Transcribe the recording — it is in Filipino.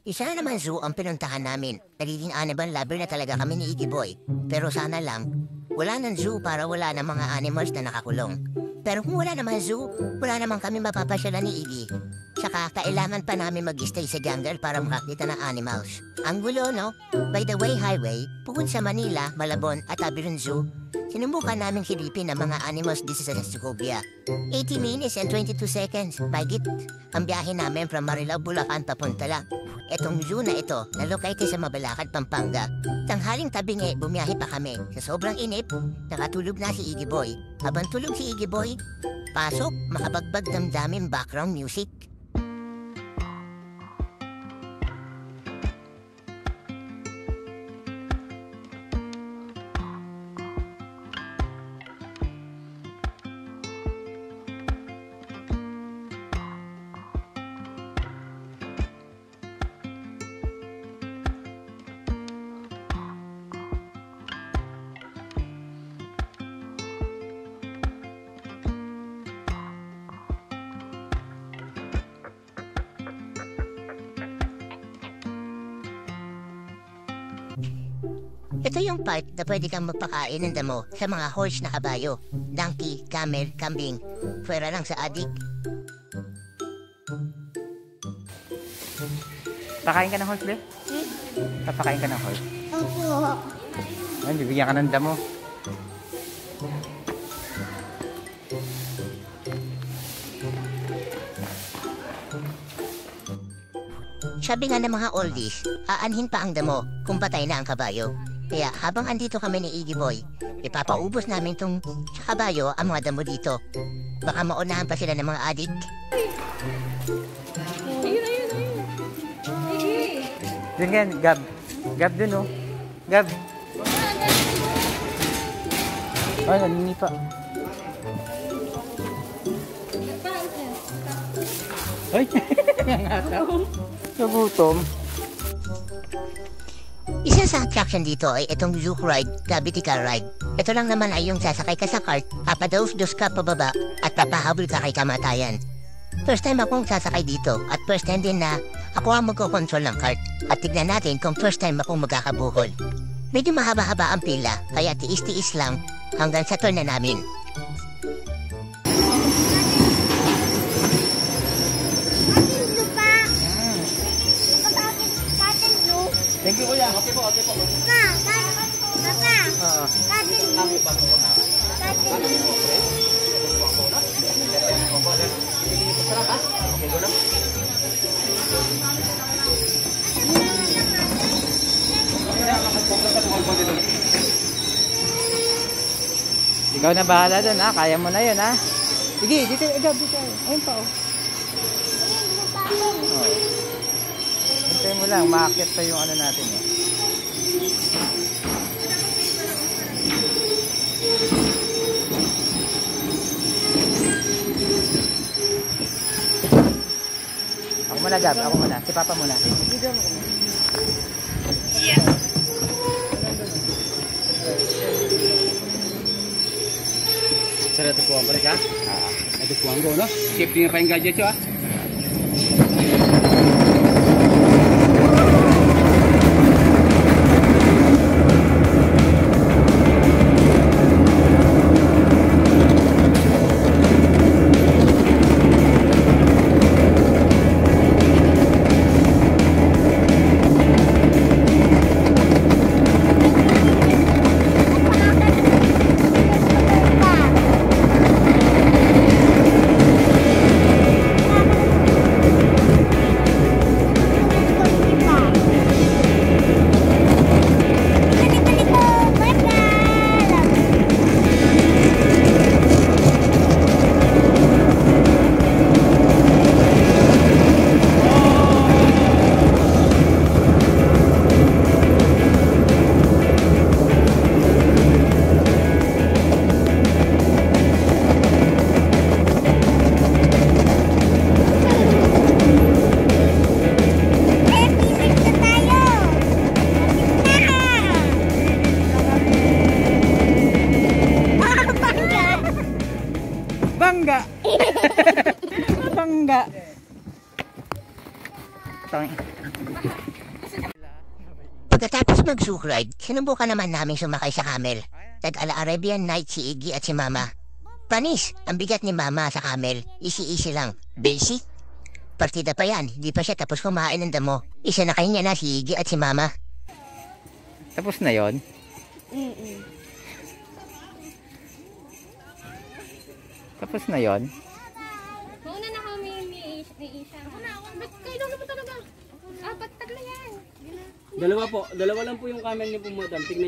Isa na naman zoo ang pinuntahan namin. Nagiging animal lover na talaga kami ni Iggy Boy. Pero sana lang, wala ng zoo para wala ng mga animals na nakakulong. Pero kung wala naman zoo, wala naman kami mapapasyalan ni Iggy. Tsaka kailangan pa namin mag-stay sa jungle para makakita ng animals. Ang gulo, no? By the way, highway, pupunta sa Manila, Malabon at Abiron Zoo, sinubukan namin silipin ang mga animals dito sa Sucubia. 80 minutes and 22 seconds, bagit. Ang biyahe namin from Marilao, Bulacan papunta lang. Etong zoo na ito, nalokate sa Mabalakad, Pampanga. Tanghaling tabingi, bumiyahe pa kami. Sa sobrang inip, nakatulog na si Iggy Boy. Habang tulog si Iggy Boy, pasok, makabagbag damdamin background music. Ito yung part na pwede kang magpakain ng damo sa mga horse na kabayo, donkey, camel, kambing, pwera lang sa adik. Pakain ka ng horse, Beth? Papakain ka ng horse? Opo. Ay, bibigyan ka ng damo. Sabi nga ng mga oldies, aanhin pa ang damo kung patay na ang kabayo. Kaya habang andito kami ni Iggy Boy, ipapaubos namin tong sa kabayo ang mga damo dito. Baka maunahan pa sila ng mga adik. Dun yan, Gab. Gab dun, oh. Gab. Ay, naninipa. Ay, nangatap. Nagutom. Isa sa attraction dito ay itong Zouk Ride, Gravity Car Ride. Ito lang naman ay yung sasakay ka sa cart, papadose-dos ka pababa at papahabol ka kay kamatayan. First time akong sasakay dito at first time din na ako ang magkocontrol ng cart. At tignan natin kung first time akong magkakabuhol. Medyo mahaba-haba ang pila kaya tiis-tiis lang hanggang sa turn na namin. Thank you, kuya. Okay po, okay po. Ikaw na bahala dun, ha? Kaya mo na yun, ha? Sige, dito, agad, dito. Ayun pa, oh. Hintayin mo lang, makakit pa yung ano natin, eh. Ako muna, Gab. Ako muna. Si Papa muna. Yeah! Sir, ito po ang balik, ha? Ito po ang go, no? Safety na pa yung gadget yun, ha? Pagkatapos mag-zoo ride, sinubukan naman namin sumakay sa camel. Nag-Arabian Night si Iggy at si Mama. Panis, ang bigat ni Mama sa camel, easy-easy lang. Basic. Partida pa yan, hindi pa siya tapos kumain ng damo. Isa na kayo niya na si Iggy at si Mama. Tapos na yon. Tapos na yon. Mauna na kami ni Isha. Ako na. Ba't kayo daw naman talaga? Apat tagla yan. Dalawa lang po yung camel niyo po, madam. Tignan